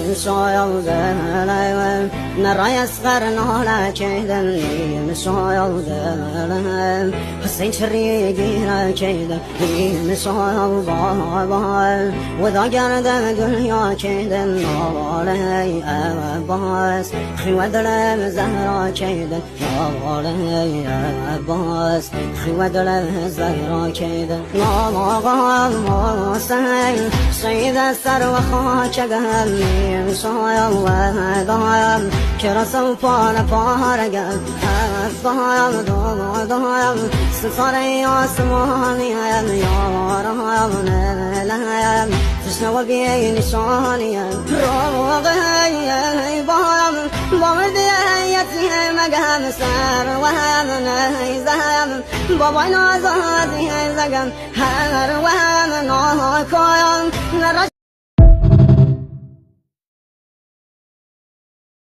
مسايا زلال نراي أصغر نهلا كيدن مسايا زلال حسين شريقي را كيدن مسايا بابا وذا قرد دنيا كيدن نالي أباس خواد لم زهرا كيدن نالي أباس خواد لم زهرا كيدن نالي سهل سيد السر وخاك قلبي مسايا ودايم كرا سوفانا فارقم ضايم ضايم ستاري آسماني يا رايم نلايم تشنو بي نشاني روغي بايم بامدي يتي مقام سر وهم نيزم بابا نازادي زقم هر وهم ناكايم